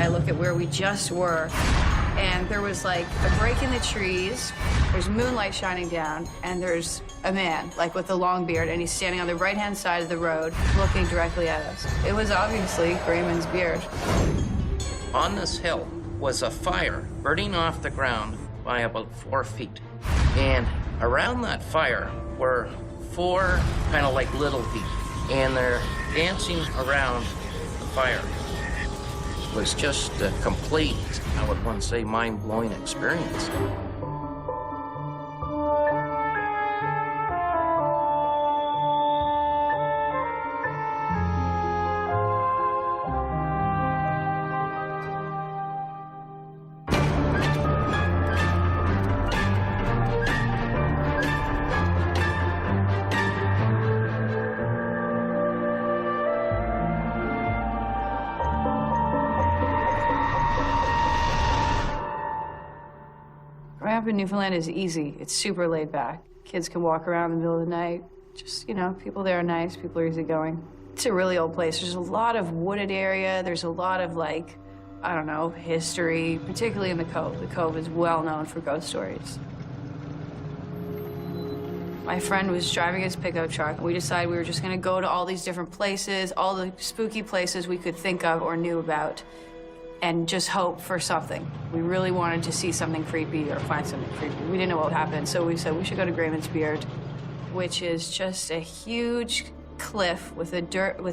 I look at where we just were, and there was like a break in the trees, there's moonlight shining down, and there's a man, like with a long beard, and he's standing on the right-hand side of the road, looking directly at us. It was obviously Grayman's beard. On this hill was a fire burning off the ground by about 4 feet. And around that fire were 4 kind of like little feet, and they're dancing around the fire. It was just a complete, I would want to say, mind-blowing experience. Growing up in Newfoundland is easy. It's super laid back. Kids can walk around in the middle of the night. Just, you know, people there are nice, people are easygoing. It's a really old place. There's a lot of wooded area. There's a lot of, like, I don't know, history, particularly in the Cove. The Cove is well known for ghost stories. My friend was driving his pickup truck, and we decided we were just gonna go to all these different places, all the spooky places we could think of or knew about, and just hope for something. We really wanted to see something creepy or find something creepy. We didn't know what would happen, so we said we should go to Grayman's Beard, which is just a huge cliff with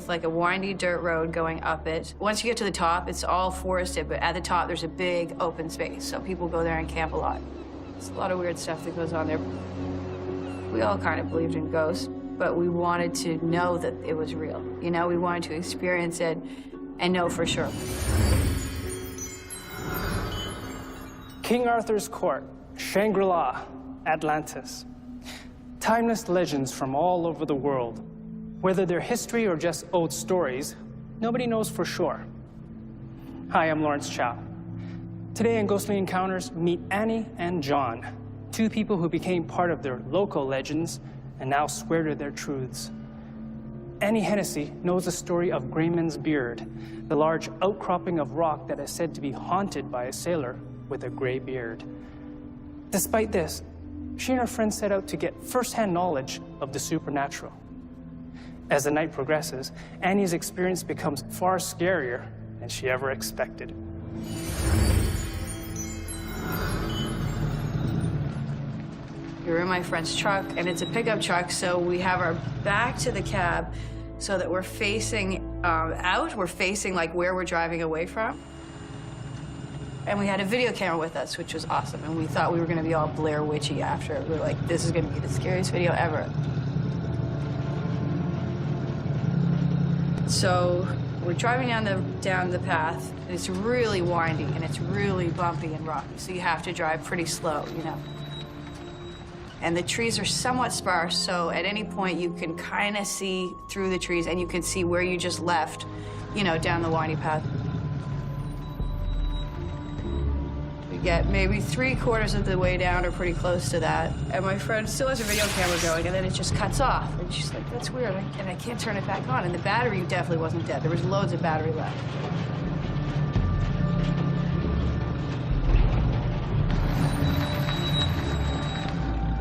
like a windy dirt road going up it. Once you get to the top, it's all forested, but at the top there's a big open space, so people go there and camp a lot. There's a lot of weird stuff that goes on there. We all kind of believed in ghosts, but we wanted to know that it was real. You know, we wanted to experience it and know for sure. King Arthur's Court, Shangri-La, Atlantis. Timeless legends from all over the world. Whether they're history or just old stories, nobody knows for sure. Hi, I'm Lawrence Chow. Today in Ghostly Encounters, meet Annie and John, 2 people who became part of their local legends and now swear to their truths. Annie Hennessy knows the story of Grayman's Beard, the large outcropping of rock that is said to be haunted by a sailor with a gray beard. Despite this, she and her friends set out to get first-hand knowledge of the supernatural. As the night progresses, Annie's experience becomes far scarier than she ever expected. We were in my friend's truck, and it's a pickup truck, so we have our back to the cab so that we're facing out. We're facing like where we're driving away from. And we had a video camera with us, which was awesome. And we thought we were going to be all Blair Witchy after it. We were like, this is going to be the scariest video ever. So we're driving down the path, and it's really windy, and it's really bumpy and rocky. So you have to drive pretty slow, you know. And the trees are somewhat sparse, so at any point you can kind of see through the trees, and you can see where you just left, you know, down the windy path. We get maybe 3/4 of the way down or pretty close to that. And my friend still has a video camera going, and then it just cuts off. And she's like, that's weird, and I can't turn it back on. And the battery definitely wasn't dead. There was loads of battery left.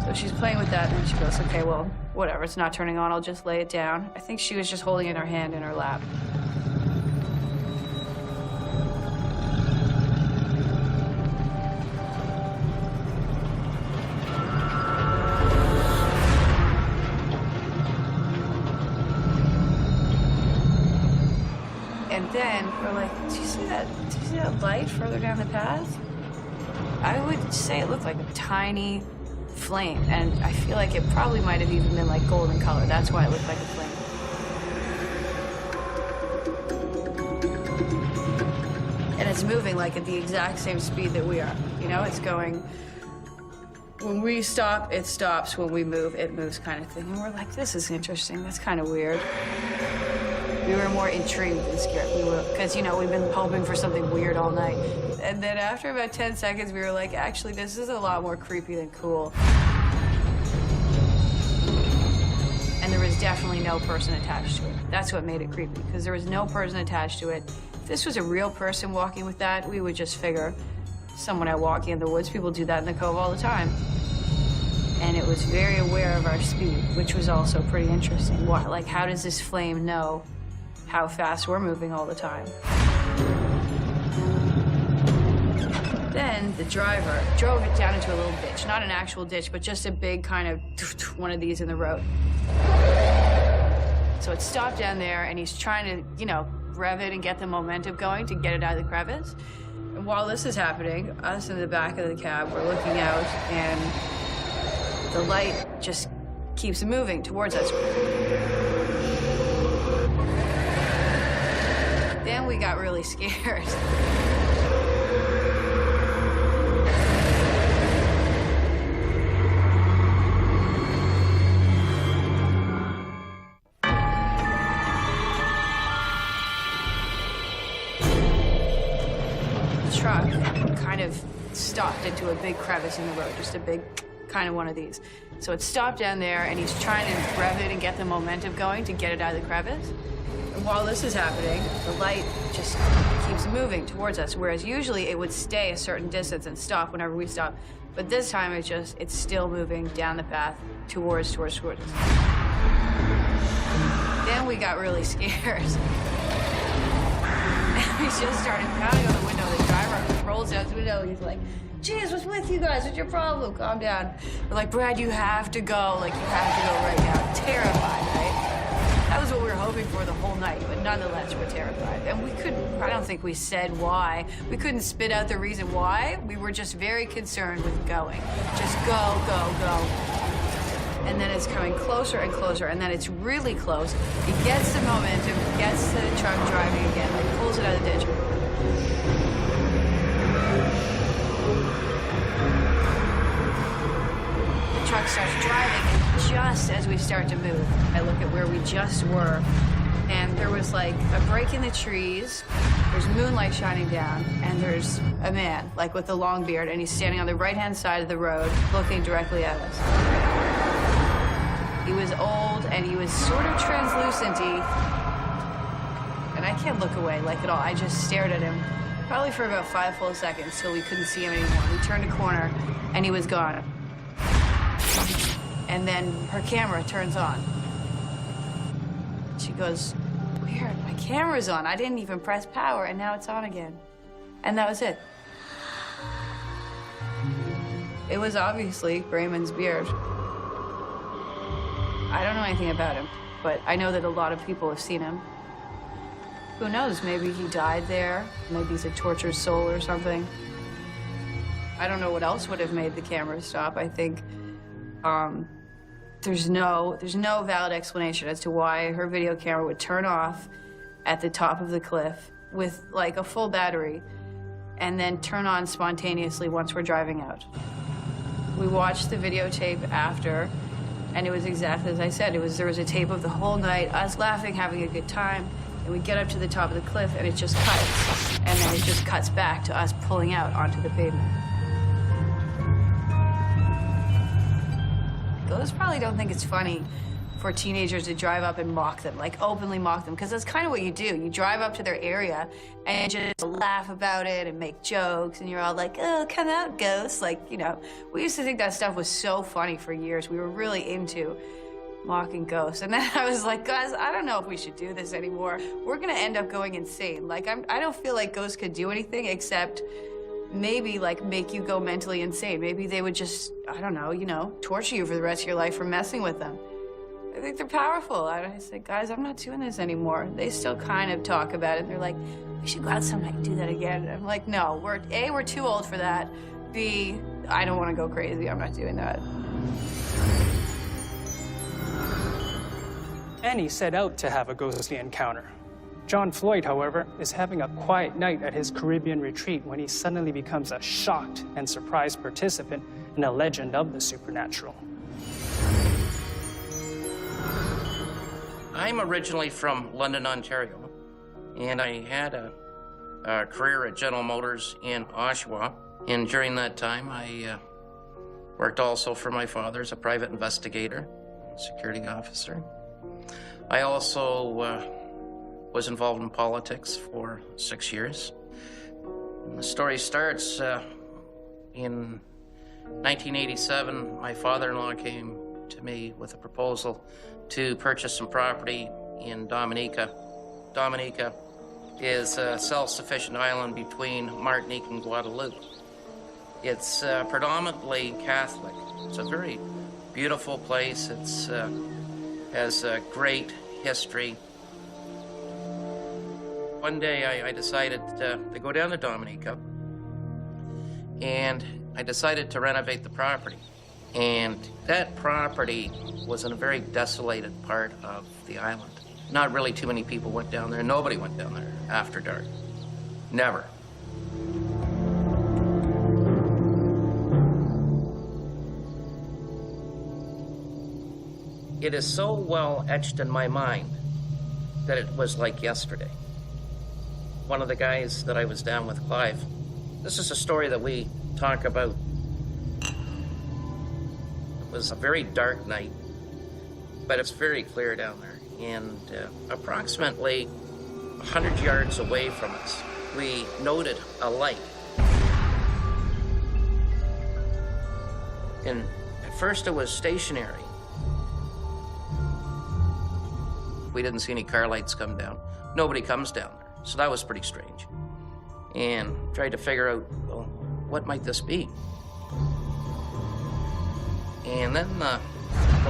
So she's playing with that, and then she goes, okay, well, whatever, it's not turning on, I'll just lay it down. I think she was just holding it in her hand in her lap. And then we're like, do you see that light further down the path? I would say it looked like a tiny flame, and I feel like it probably might have even been like golden color. That's why it looked like a flame. And it's moving like at the exact same speed that we are. You know, it's going, when we stop, it stops. When we move, it moves, kind of thing. And we're like, this is interesting. That's kind of weird. We were more intrigued than scared. Because, you know, we've been hoping for something weird all night. And then after about 10 seconds, we were like, actually, this is a lot more creepy than cool. And there was definitely no person attached to it. That's what made it creepy, because there was no person attached to it. If this was a real person walking with that, we would just figure someone out walking in the woods. People do that in the Cove all the time. And it was very aware of our speed, which was also pretty interesting. Like, how does this flame know how fast we're moving all the time? Then the driver drove it down into a little ditch, not an actual ditch, but just a big kind of one of these in the road. So it stopped down there, and he's trying to, rev it and get the momentum going to get it out of the crevice. And while this is happening, us in the back of the cab, we're looking out, and the light just keeps moving towards us. Then we got really scared. The truck kind of stopped into a big crevice in the road, just a big kind of one of these. So it stopped down there, and he's trying to rev it and get the momentum going to get it out of the crevice. And while this is happening, the light just keeps moving towards us, whereas usually it would stay a certain distance and stop whenever we stop. But this time it's still moving down the path towards us. Then we got really scared. And we just started pounding on the window. The driver rolls down the window. He's like, "Geez, what's with you guys? What's your problem? Calm down." We're like, "Brad, you have to go. Like, you have to go right now." Terrified, right? That was what we were hoping for the whole night, but nonetheless, we're terrified. And we couldn't, I don't think we said why. We couldn't spit out the reason why. We were just very concerned with going. Just go, go, go. And then it's coming closer and closer, and then it's really close. He gets the momentum, gets the truck driving again, like pulls it out of the ditch. The truck starts driving, and just as we start to move, I look at where we just were, and there was like a break in the trees, there's moonlight shining down, and there's a man, like with a long beard, and he's standing on the right-hand side of the road, looking directly at us. He was old, and he was sort of translucent-y, and I can't look away, like, at all. I just stared at him, probably for about 5 full seconds, till we couldn't see him anymore. We turned a corner, and he was gone. And then her camera turns on. She goes, "Weird, my camera's on. I didn't even press power, and now it's on again." And that was it. It was obviously Raymond's beard. I don't know anything about him, but I know that a lot of people have seen him. Who knows, maybe he died there. Maybe he's a tortured soul or something. I don't know what else would have made the camera stop. I think there's no valid explanation as to why her video camera would turn off at the top of the cliff with like a full battery and then turn on spontaneously once we're driving out. We watched the videotape after, and it was exactly as I said. There was a tape of the whole night, us laughing, having a good time, and we get up to the top of the cliff, and it just cuts. And then it just cuts back to us pulling out onto the pavement. Ghosts probably don't think it's funny for teenagers to drive up and mock them, like openly mock them, because that's kind of what you do. You drive up to their area and just laugh about it and make jokes, and you're all like, "Oh, come out, ghosts." Like, we used to think that stuff was so funny for years. We were really into mocking ghosts. And then I was like, guys, I don't know if we should do this anymore. We're gonna end up going insane. Like, I don't feel like ghosts could do anything except maybe like make you go mentally insane. Maybe they would just, I don't know, torture you for the rest of your life for messing with them. I think they're powerful. I said, guys, I'm not doing this anymore. They still kind of talk about it. And they're like, "We should go out sometime and do that again." And I'm like, no, we're too old for that. B, I don't want to go crazy. I'm not doing that. Annie set out to have a ghostly encounter. John Floyd, however, is having a quiet night at his Caribbean retreat when he suddenly becomes a shocked and surprised participant in a legend of the supernatural. I'm originally from London, Ontario, and I had a career at General Motors in Oshawa. And during that time, I worked also for my father as a private investigator, security officer. I also was involved in politics for 6 years. And the story starts in 1987. My father-in-law came to me with a proposal to purchase some property in Dominica. Dominica is a self-sufficient island between Martinique and Guadeloupe. It's predominantly Catholic. It's a very beautiful place. It's has a great history. One day I decided to go down to Dominica, and I decided to renovate the property. And that property was in a very desolated part of the island. Not really too many people went down there. Nobody went down there after dark. Never. It is so well etched in my mind that it was like yesterday. One of the guys that I was down with, Clive, this is a story that we talk about. It was a very dark night, but it's very clear down there. And approximately 100 yards away from us, we noted a light. And at first it was stationary. We didn't see any car lights come down. Nobody comes down there. So that was pretty strange. And tried to figure out, well, what might this be? And then the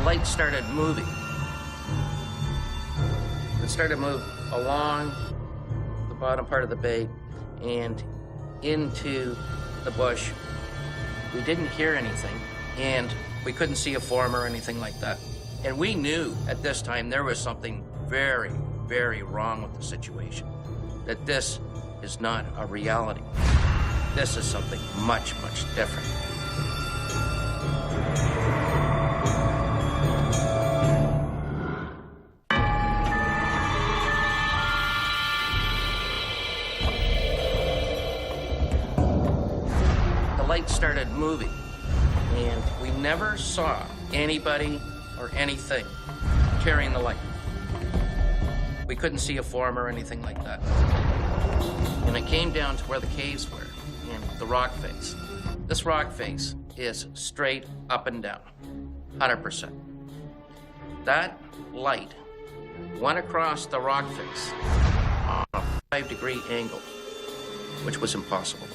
light started moving. It started to move along the bottom part of the bay and into the bush. We didn't hear anything, and we couldn't see a form or anything like that. And we knew at this time there was something very, very wrong with the situation. That this is not a reality. This is something much, much different. The light started moving, and we never saw anybody or anything carrying the light. We couldn't see a form or anything like that. And it came down to where the caves were, and the rock face. This rock face is straight up and down, 100%. That light went across the rock face on a 5-degree angle, which was impossible.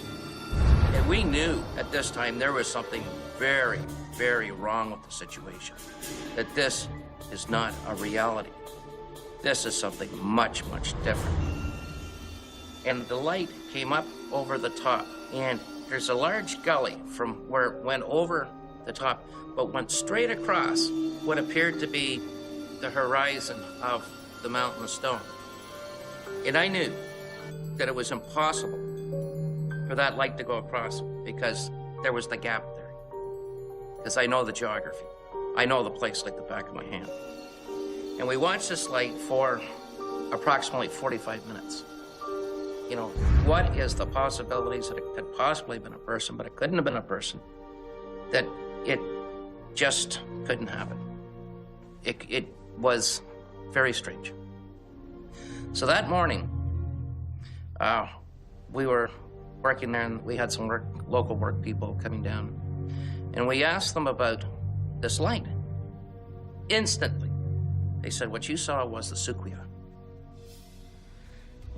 And we knew at this time there was something very, very wrong with the situation. That this is not a reality. This is something much, much different. And the light came up over the top, and there's a large gully from where it went over the top, but went straight across what appeared to be the horizon of the mountain of stone. And I knew that it was impossible for that light to go across because there was the gap there. Because I know the geography. I know the place like the back of my hand. And we watched this light for approximately 45 minutes. You know, what is the possibilities that it could possibly have been a person, but it couldn't have been a person, that it just couldn't happen. It was very strange. So that morning, we were working there, and we had some local work people coming down, and we asked them about this light. Instantly, they said, what you saw was the Suquia.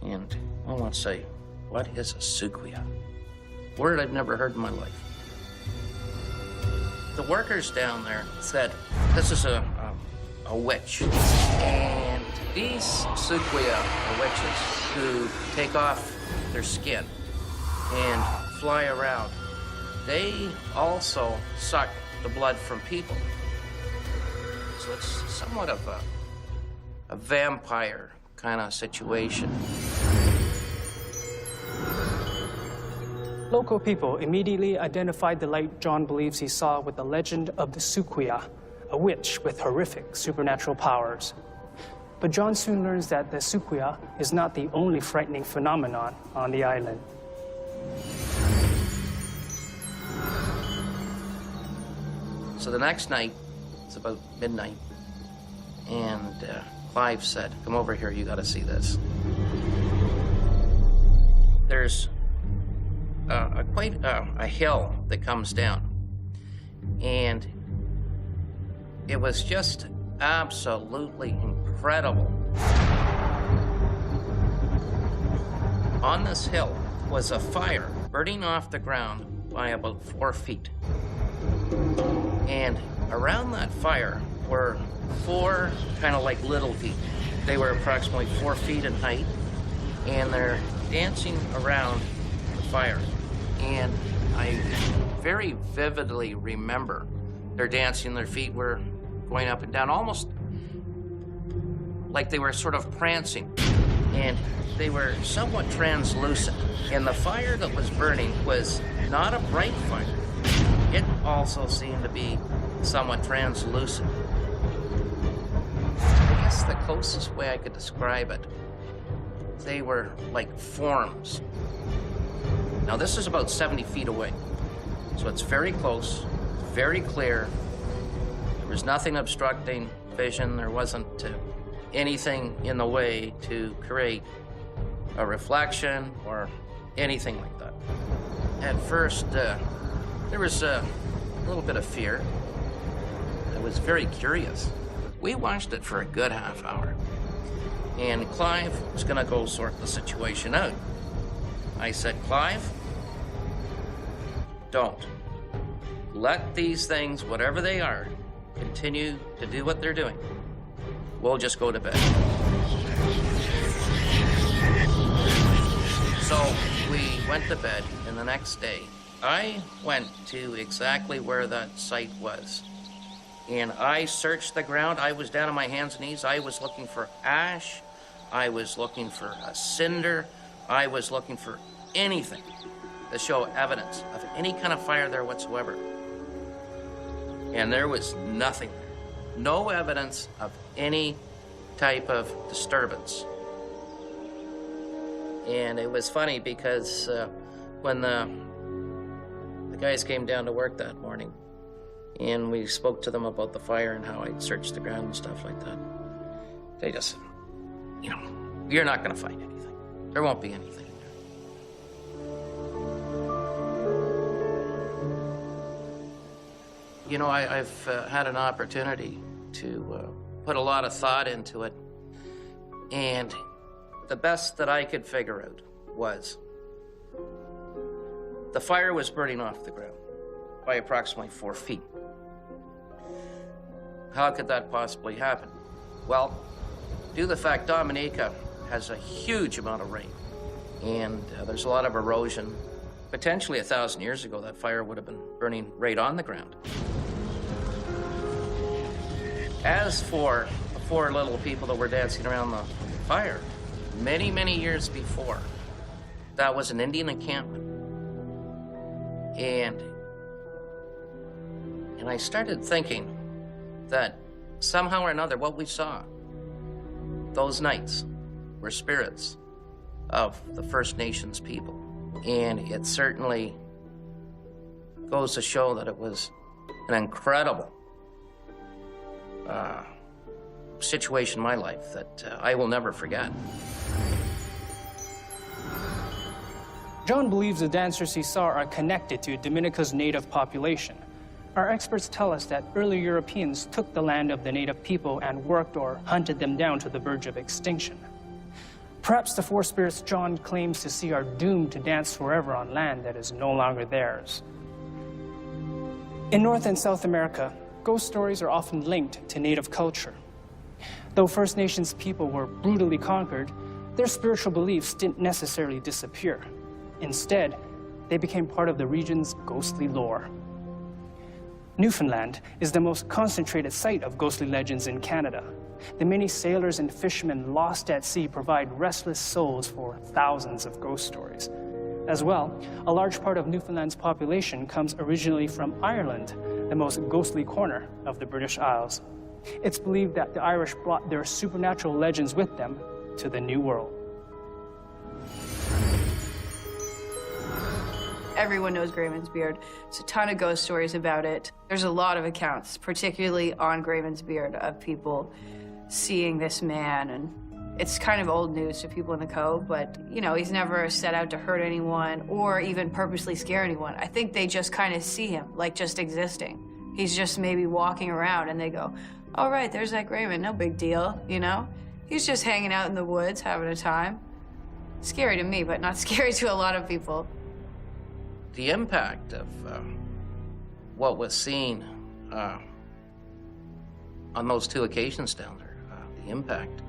And I want to say, what is a Suquia? Word I've never heard in my life. The workers down there said, this is a witch. And these Suquia are witches who take off their skin and fly around. They also suck the blood from people. So it's somewhat of a vampire kind of situation. Local people immediately identified the light John believes he saw with the legend of the Suquia, a witch with horrific supernatural powers. But John soon learns that the Suquia is not the only frightening phenomenon on the island. So the next night, it's about midnight, and Clive said, come over here, you gotta see this. there's quite a hill that comes down. And it was just absolutely incredible. On this hill was a fire burning off the ground by about 4 feet. And around that fire were 4 kind of like little feet. They were approximately 4 feet in height, and they're dancing around the fire. And I very vividly remember they're dancing, their feet were going up and down, almost like they were sort of prancing. And they were somewhat translucent. And the fire that was burning was not a bright fire. It also seemed to be somewhat translucent. I guess the closest way I could describe it, they were like forms. Now this is about 70 feet away, so it's very close, very clear. There was nothing obstructing vision. There wasn't anything in the way to create a reflection or anything like that. At first, there was a little bit of fear. I was very curious. We watched it for a good half hour, and Clive was gonna go sort the situation out. I said, Clive, don't. Let these things, whatever they are, continue to do what they're doing. We'll just go to bed. So we went to bed, and the next day, I went to exactly where that site was. And I searched the ground. I was down on my hands and knees. I was looking for ash. I was looking for a cinder. I was looking for anything to show evidence of any kind of fire there whatsoever. And there was nothing there. No evidence of any type of disturbance. And it was funny because when the guys came down to work that morning and we spoke to them about the fire and how I searched the ground and stuff like that, they just said, you know, you're not going to find anything. There won't be anything. You know, I've had an opportunity to put a lot of thought into it, and the best that I could figure out was the fire was burning off the ground by approximately 4 feet. How could that possibly happen? Well, due to the fact Dominica has a huge amount of rain, and there's a lot of erosion. Potentially 1,000 years ago, that fire would have been burning right on the ground. As for the 4 little people that were dancing around the fire, many, many years before, that was an Indian encampment. And I started thinking that somehow or another, what we saw those nights were spirits of the First Nations people. And it certainly goes to show that it was an incredible situation in my life that I will never forget. John believes the dancers he saw are connected to Dominica's native population. Our experts tell us that early Europeans took the land of the native people and worked or hunted them down to the verge of extinction. Perhaps the 4 spirits John claims to see are doomed to dance forever on land that is no longer theirs. In North and South America, ghost stories are often linked to native culture. Though First Nations people were brutally conquered, their spiritual beliefs didn't necessarily disappear. Instead, they became part of the region's ghostly lore. Newfoundland is the most concentrated site of ghostly legends in Canada. The many sailors and fishermen lost at sea provide restless souls for thousands of ghost stories. As well, a large part of Newfoundland's population comes originally from Ireland, the most ghostly corner of the British Isles. It's believed that the Irish brought their supernatural legends with them to the New World. Everyone knows Grayman's Beard. There's a ton of ghost stories about it. There's a lot of accounts, particularly on Grayman's Beard, of people seeing this man and It's kind of old news to people in the Cove, but, you know, he's never set out to hurt anyone or even purposely scare anyone. I think they just kind of see him, like, just existing. He's just maybe walking around, and they go, oh, right, there's that Grayman, no big deal, you know? He's just hanging out in the woods, having a time. Scary to me, but not scary to a lot of people. The impact of what was seen on those 2 occasions down there, the impact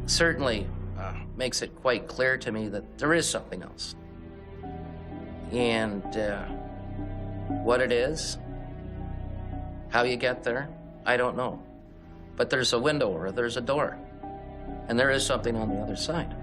certainly makes it quite clear to me that there is something else. And what it is, how you get there, I don't know. But there's a window or there's a door, and there is something on the other side.